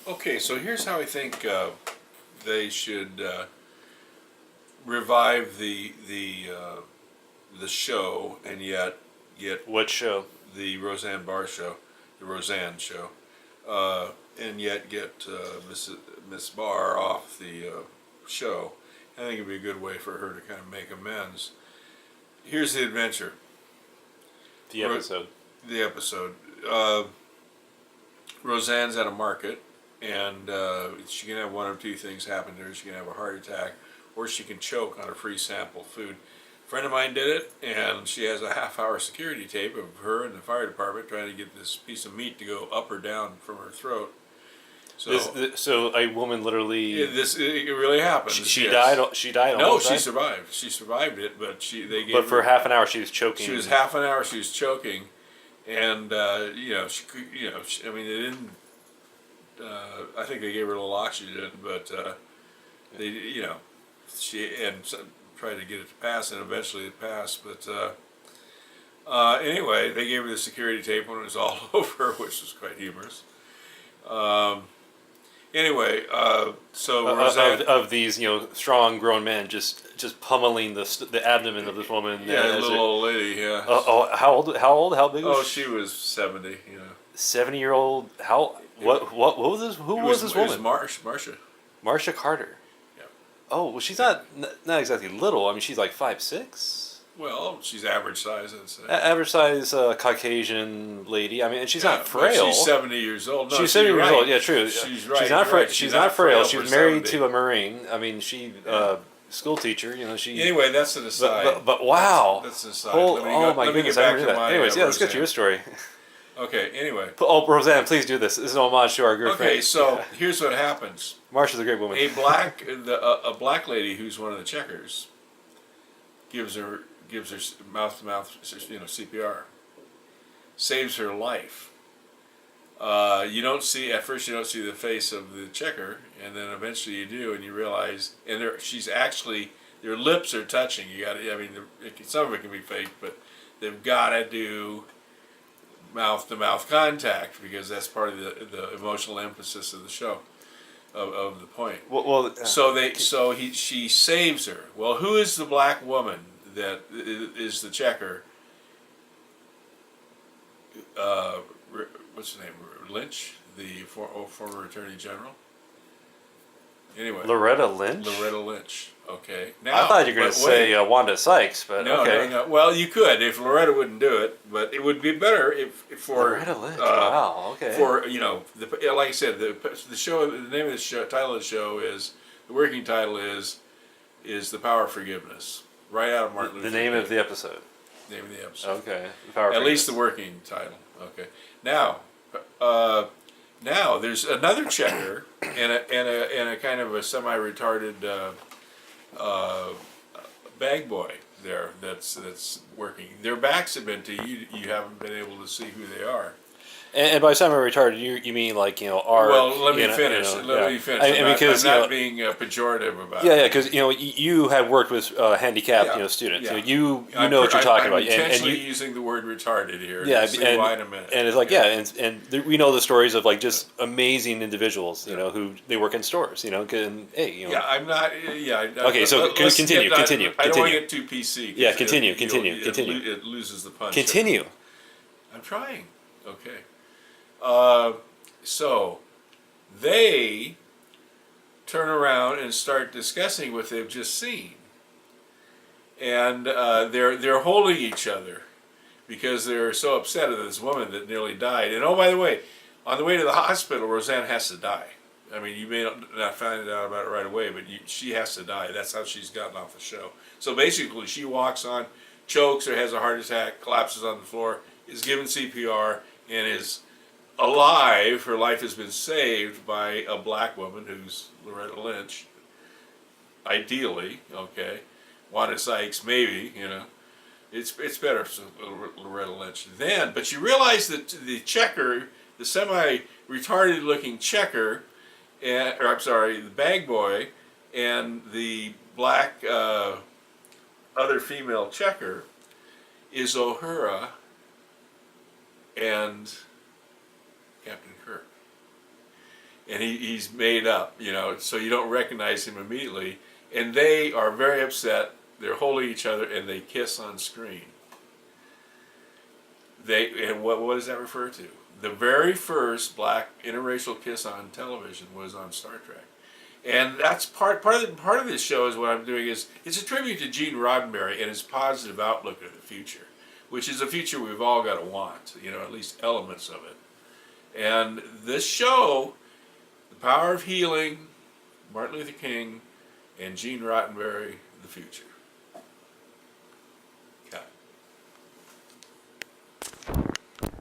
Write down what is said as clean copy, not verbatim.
Okay, so here's how I think they should revive the show, and yet get What show? the Roseanne Barr show, the Roseanne show, and yet get Miss Barr off the show. I think it'd be a good way for her to kind of make amends. Here's the adventure. The episode. The episode. Roseanne's at a market, and she can have one of two things happen to her. She can have a heart attack, or she can choke on a free sample of food. A friend of mine did it, and she has a half-hour security tape of her and the fire department trying to get this piece of meat to go up or down from her throat. So, so a woman literally. it really happened. She yes. died. She died. No, Almost she died? survived. She survived it, but they gave But for her, half an hour, she was choking. She was half an hour. She was choking, and I mean, they didn't. I think they gave her a little oxygen, but she tried to get it to pass, and eventually it passed. But anyway, they gave her the security tape when it was all over, which was quite humorous. Anyway, so Roseanne, of these, strong grown men just pummeling the abdomen of this woman. yeah, a little old lady, yeah. How old? How big was she was 70, 70-year-old. What was this? Who was this woman? It was Marcia. Marcia Carter. Yeah. Oh, well, she's not exactly little. I mean, she's like 5'6". Well, she's average size, I'd say. Average size Caucasian lady. I mean, and she's not frail. She's 70 years old. No, she's 70 years old. Yeah, true. She's right. She's not right. She's not frail. She was married 70. to a Marine. I mean, she school teacher. She. Anyway, that's an aside. But wow. That's an aside. Oh my goodness! I never knew that. Anyways, yeah, let's get to your story. Okay. Anyway. Oh, Roseanne, please do this. This is an homage to our good friend. Okay, so here's what happens. Marcia's a great woman. A black lady who's one of the checkers gives her mouth to mouth, CPR, saves her life. You don't see at first. You don't see the face of the checker, and then eventually you do, and you realize, and she's actually, their lips are touching. You got to. I mean, some of it can be fake, but they've got to do mouth to mouth contact because that's part of the emotional emphasis of the show, of the point. She saves her. Well, who is the black woman that is the checker? What's her name? Lynch, the former Attorney General. Anyway, Loretta Lynch. Loretta Lynch. Okay. Now I thought you were going to say Wanda Sykes, but okay. No. Well, you could if Loretta wouldn't do it, but it would be better if for Loretta Lynch. Wow. Okay. For like I said, the show. The name of the show, title of the show is the working title is The Power of Forgiveness. Right out of Martin Luther The name King. of the episode. Name of the episode. Okay. The Power of At Forgiveness. least the working title. Okay. Now there's another checker and a kind of a semi-retarded bag boy there that's working. Their backs have been to you. You haven't been able to see who they are. And by semi-retarded, you mean like our? Well, let me finish. Let me finish. I'm not being pejorative about it. Yeah, because you had worked with handicapped students. Yeah. You know what you're talking about. I'm intentionally using the word retarded here. Yeah, and why in a minute. And it's like we know the stories of like just amazing individuals, who they work in stores, and hey, Yeah, I'm not. Yeah. Okay, so continue. I don't want to get too PC. Yeah, continue. It loses the punch. Continue. I'm trying. Okay. So they turn around and start discussing what they've just seen, and they're holding each other because they're so upset at this woman that nearly died. And oh, by the way, on the way to the hospital, Roseanne has to die. I mean, you may not find out about it right away, but she has to die. That's how she's gotten off the show. So basically, she walks on, chokes or has a heart attack, collapses on the floor, is given CPR, and is alive. Her life has been saved by a black woman who's Loretta Lynch. Ideally, okay. Wanda Sykes, maybe, It's better if Loretta Lynch. But you realize that the checker, the semi-retarded looking checker, the bag boy, and the black other female checker is O'Hara and Captain Kirk. and he's made up, so you don't recognize him immediately. And they are very upset. They're holding each other, and they kiss on screen. And what does that refer to? The very first black interracial kiss on television was on Star Trek, and that's part of this show is what I'm doing is it's a tribute to Gene Roddenberry and his positive outlook of the future, which is a future we've all got to want, at least elements of it. And this show, The Power of Healing, Martin Luther King, and Gene Roddenberry, the future.